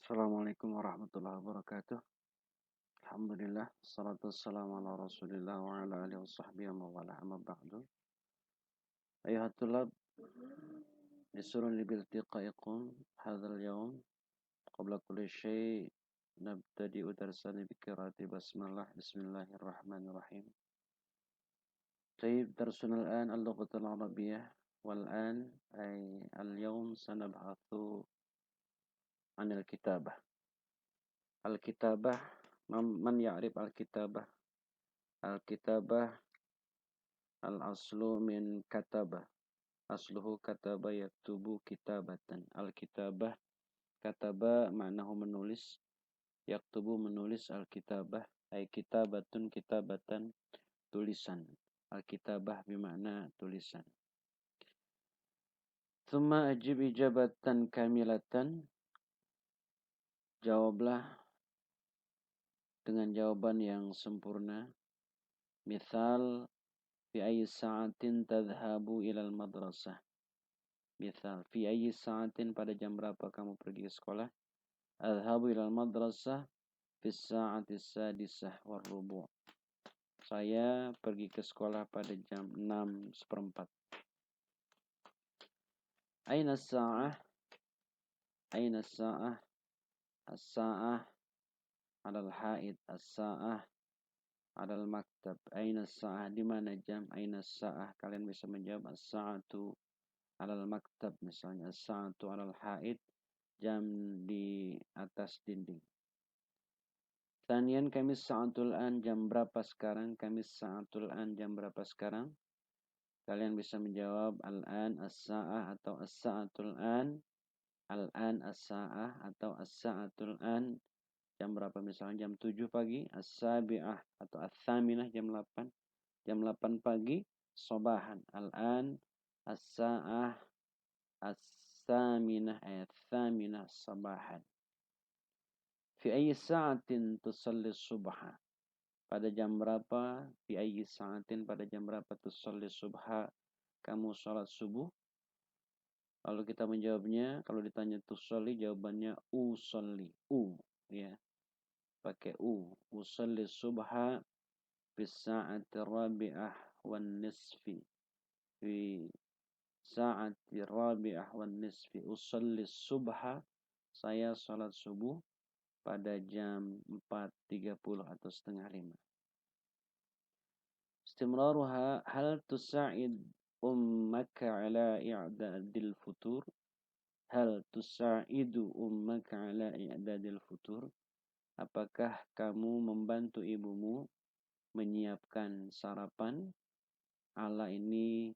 Assalamualaikum warahmatullahi wabarakatuh. Alhamdulillah, salatu wassalamu ala rasulillah wa ala alihi wa sahbihi wa wala amma ba'du. Ayuhat tulab, yasurun li biltiqaikum hadzal yawm. Qabla kulli syai' nabtadi'u darsana bi qiraati basmalah. Bismillahirrahmanirrahim. طيب درسنا الآن اللغة العربية والآن أي اليوم سنبحث عن الكتابة. الكتابة من يعرف الكتابة؟ الكتابة al-aslu min kataba. Asluhu kataba yaktubu kitabatan. Al-kitabah, kataba maknahu menulis, yaktubu menulis, al-kitabah ay kitabatun kitabatan, tulisan. Al-kitabah bermakna tulisan. Thumma ajib ijabatan kamilatan. Jawablah dengan jawaban yang sempurna. Misal, fi ayyi sa'atin tadhhabu ilal madrasah. Misal, fi ayyi sa'atin, pada jam berapa kamu pergi ke sekolah? Adhabu ilal madrasah fi sa'ati sadisah warrubu'. Saya pergi ke sekolah pada jam 6:15. Aina sa'ah? Aina sa'ah? As-sa'ah alal haid. As-sa'ah alal maktab. Aina sa'ah? Di mana jam? Aina sa'ah? Kalian bisa menjawab as-sa'atu alal maktab misalnya. As-sa'atu alal haid. Jam di atas dinding. Tanian kami sa'atul an, jam berapa sekarang? Kami sa'atul an, jam berapa sekarang? Kalian bisa menjawab al-an as-sa'ah atau as-sa'atul an. Al-an as-sa'ah atau as-sa'atul an. Jam berapa misalnya? Jam 7 pagi. As-sabi'ah atau as-thaminah, jam 8. Jam 8 pagi. Sobahan. Al-an as-sa'ah as-thaminah as-thaminah sobahan. Fi ayyi sa'atin tusalli subha. Pada jam berapa? Fi ayyi sa'atin, pada jam berapa tusalli subha, kamu salat subuh? Lalu kita menjawabnya, kalau ditanya tusalli, jawabannya usalli. Ya. Pakai usalli subha fi sa'ati rabi'ah wan nisfi. Fi sa'ati rabi'ah wan nisfi. Usalli subha, saya salat subuh pada jam 4:30 atau setengah 5. Istimraruha, hal tusa'id ummaka ala i'dadil futur? Hal tusa'idu ummaka ala i'dadil futur? Apakah kamu membantu ibumu menyiapkan sarapan? Ala ini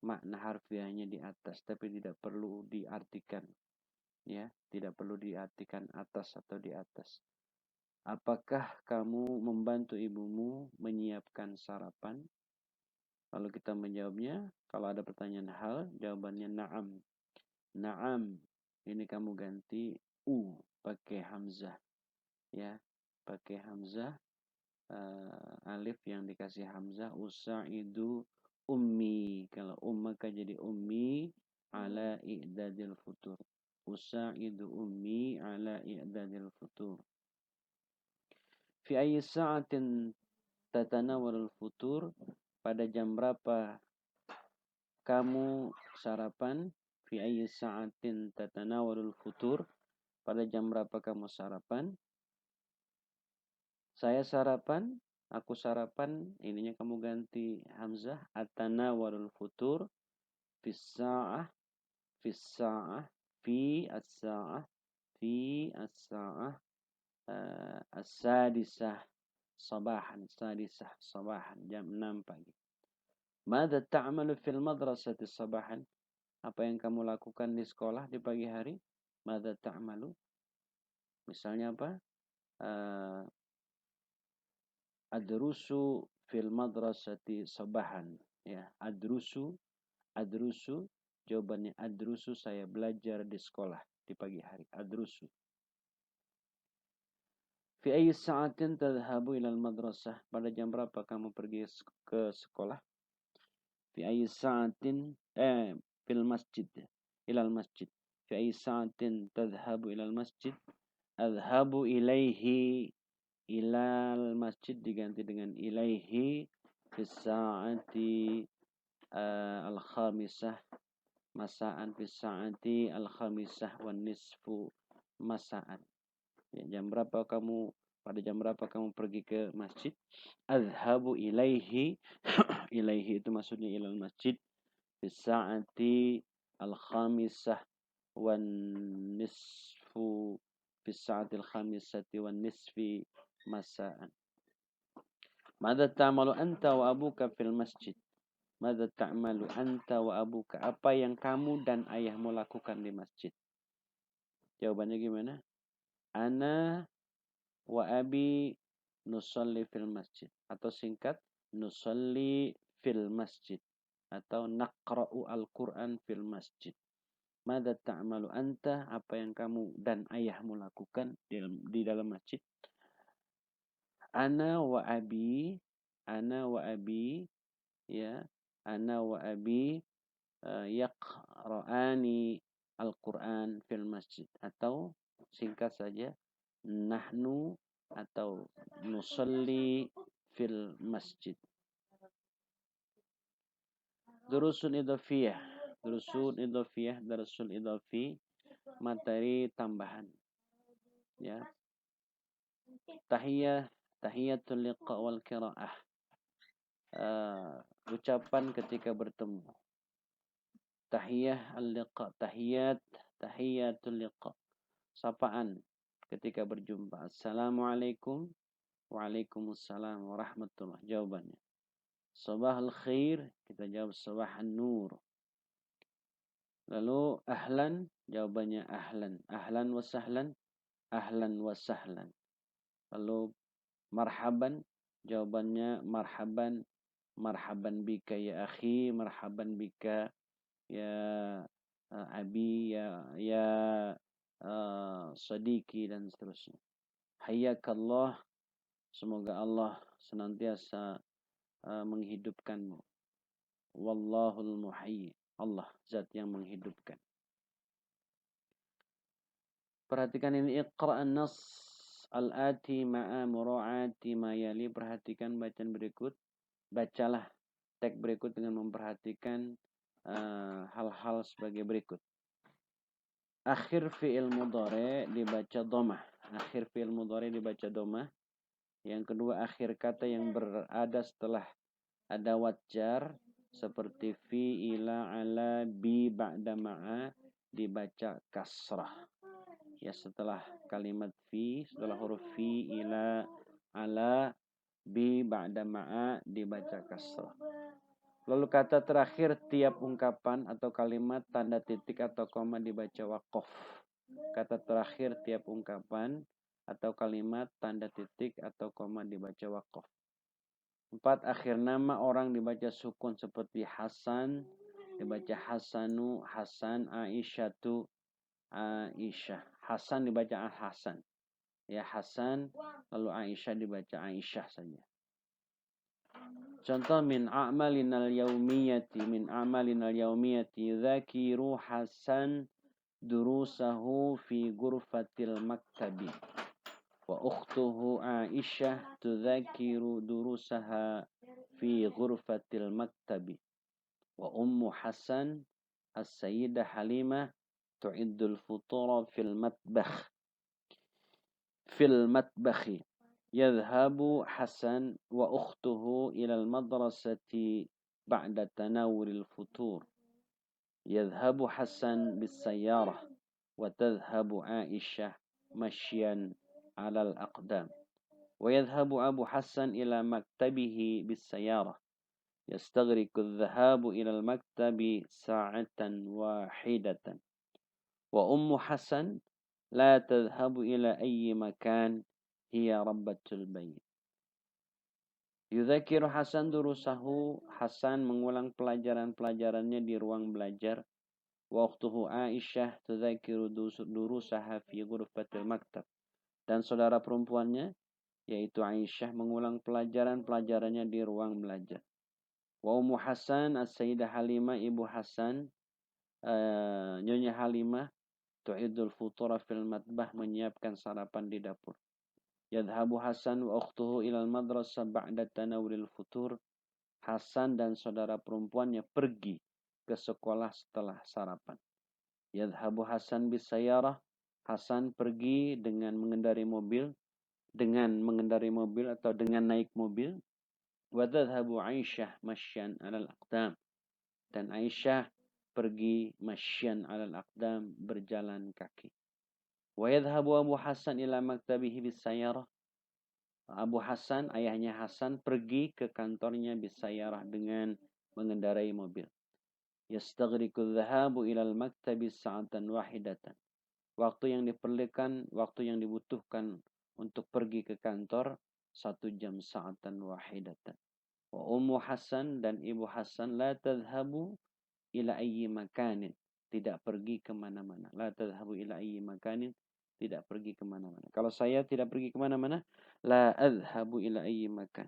makna harfiahnya di atas, tapi tidak perlu diartikan. Ya, tidak perlu diartikan atas atau di atas. Apakah kamu membantu ibumu menyiapkan sarapan? Lalu kita menjawabnya, kalau ada pertanyaan hal, jawabannya na'am. Na'am, ini kamu ganti pakai hamzah. Ya, pakai hamzah, alif yang dikasih hamzah. Usa'idu ummi. Kalau ummaka jadi ummi ala i'dadil futur. Usa'idu ummi ala i'dadil futur. Fi ayyi sa'atin tatanawalul futur? Pada jam berapa kamu sarapan? Fi ayyi sa'atin tatanawalul futur? Pada jam berapa kamu sarapan? Saya sarapan, aku sarapan, ininya kamu ganti hamzah. Atanawalul futur fi sa'ah, fi sa'ah, fi as-sa'ah, fi as-sa'ah as-sadisah sabahan, sadisah sabahan, jam 6 pagi. Mada ta'malu fil madrasati sabahan? Apa yang kamu lakukan di sekolah di pagi hari? Mada ta'malu? Misalnya apa? Adrusu fil madrasati sabahan. Ya, adrusu jawabannya adrusu, saya belajar di sekolah di pagi hari. Adrusu. Fi ayyi sa'atin tadhhabu ilal madrasah? Pada jam berapa kamu pergi ke sekolah? Fi ayyi sa'atin fil masjid ilal masjid. Fi ayyi sa'atin tadhhabu ilal masjid? Adhabu ilaihi, ilal masjid diganti dengan ilaihi fis sa'ati al-khamisah masaan, fis sa'ati al-khamisah wan nisfu masaan. Ya, pada jam berapa kamu pergi ke masjid? Adhabu ilaihi, ilaihi itu maksudnya ilal masjid, fis sa'ati al-khamisah wan nisfu, fis sa'ati al-khamisati wan nisfi masaan. Madza ta'malu anta wa abuka fil masjid? Madza ta'malu anta wa abuka? Apa yang kamu dan ayahmu lakukan di masjid? Jawabannya gimana? Ana wa abi nusalli fil masjid. Atau singkat, nusalli fil masjid. Atau naqra'u al-Quran fil masjid. Madza ta'malu anta? Apa yang kamu dan ayahmu lakukan di dalam masjid? Ana wa abi, ya, ana wa abi yaqra'ani al-Quran fil masjid. Atau singkat saja, nahnu atau nusalli fil masjid. Durusun idhafiyah. Darsul idhafi, materi tambahan. Ya. Tahiyatul liqa wal qiraah. Ucapan ketika bertemu. Tahiyah al-liqa, tahiyatul liqa. Sapaan ketika berjumpa. Assalamualaikum, waalaikumsalam warahmatullah. Jawabannya. Sabahul khair, kita jawab sabahun nur. Lalu ahlan, jawabannya ahlan. Ahlan wa sahlan, ahlan wa sahlan. Lalu marhaban, jawabannya marhaban. Marhaban bika ya akhi, marhaban bika ya abi, ya sadiki, dan seterusnya. Hayyakallah, semoga Allah senantiasa menghidupkanmu. Wallahul muhayyi, Allah zat yang menghidupkan. Perhatikan ini, iqra'an nas al-ati ma'a mura'ati ma yali. Perhatikan bacaan berikut. Bacalah teks berikut dengan memperhatikan hal-hal sebagai berikut. Akhir fi'il mudhari dibaca dhammah. Akhir fi'il mudhari dibaca dhammah. Yang kedua, akhir kata yang berada setelah ada jar seperti fi, ila, ala, bi, ba'da, ma'a dibaca kasrah. Ya, setelah kalimat fi, setelah huruf fi, ila, ala, bi, ba'da, ma'a dibaca kasrah. Lalu kata terakhir tiap ungkapan atau kalimat tanda titik atau koma dibaca waqaf. Kata terakhir tiap ungkapan atau kalimat tanda titik atau koma dibaca waqaf. 4, akhir nama orang dibaca sukun seperti Hasan dibaca Hasanu, Hasan, Aisyatu, Aisyah. Hasan dibaca Hasan. Ya, Hasan, lalu Aisyah dibaca Aisyah saja. Contoh, min a'malinal yaumiyati dzakiru Hasan durusahu fi ghurfatil maktabi wa ukhtuhu Aisyah tudzakiru durusaha fi ghurfatil maktabi wa ummu Hasan as-sayyidah Halimah tu'iddul futura fil matbakhi. Yadhhabu Hasan wa ukhtuhu ilal madrasati ba'da tanawuril futur. Yadhhabu Hasan bis sayyarah wa tadhhabu Aisyah mashyan 'alal aqdam. Wa yadhhabu Abu Hasan ila maktabihi bis sayyarah. Yastaghriqu adh-dhahabu ilal maktabi sa'atan wahidatan. Wa ummu Hasan la tadhhabu ila ayyi makan hiya rabbatul bait. Yudzakiru Hasan durusahu, Hasan mengulang pelajaran-pelajarannya di ruang belajar. Wa ukhtuhu Aisyah tudzakiru durusaha fi ghurfatil maktab. Dan saudara perempuannya yaitu Aisyah mengulang pelajaran-pelajarannya di ruang belajar. Wa ummu Hasan as-sayyidah Halimah, ibu Hasan Nyonya Halimah tu'idul futura fil matbah, menyiapkan sarapan di dapur. Yadhabu Hasan wa ukhtuhu ilal madrasah ba'da tanawulil futur. Hasan dan saudara perempuannya pergi ke sekolah setelah sarapan. Yadhabu Hasan bisayarah. Hasan pergi dengan mengendari mobil atau dengan naik mobil. Wa tadhhabu Aisyah masyan 'alal aqdam. Dan Aisyah pergi masyan 'alal aqdam, berjalan kaki. Wa yadhhabu Abu Hasan ila maktabihi bisayarah. Abu Hasan, ayahnya Hasan, pergi ke kantornya bisayarah dengan mengendarai mobil. Yastaghriqu dhahabu ilal maktabi sa'atan wahidatan. Waktu yang diperlukan, waktu yang dibutuhkan untuk pergi ke kantor 1 jam sa'atan wahidatan. Wa Ummu Hasan dan Ibu Hasan la tadhhabu ila ayyi makanin. Tidak pergi kemana-mana. La tadhhabu ila ayyi makanin. Tidak pergi kemana-mana. Kalau saya tidak pergi kemana-mana, la adhhabu ila ayyi makan.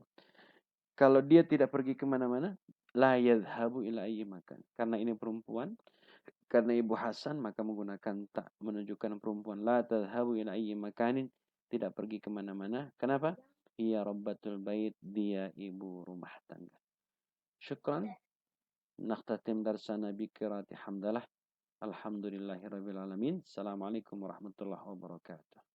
Kalau dia tidak pergi kemana-mana, la yadhhabu ila ayyi makan. Karena ini perempuan, karena Ibu Hasan, maka menggunakan tak menunjukkan perempuan. La tadhhabu ila ayyi makanin. Tidak pergi kemana-mana. Kenapa? Hiya rabbatul bait. Dia ibu rumah tangga. Syukran. Nakhtatim darsana bikirati hamdalah. Alhamdulillahirrabbilalamin. Assalamualaikum warahmatullahi wabarakatuh.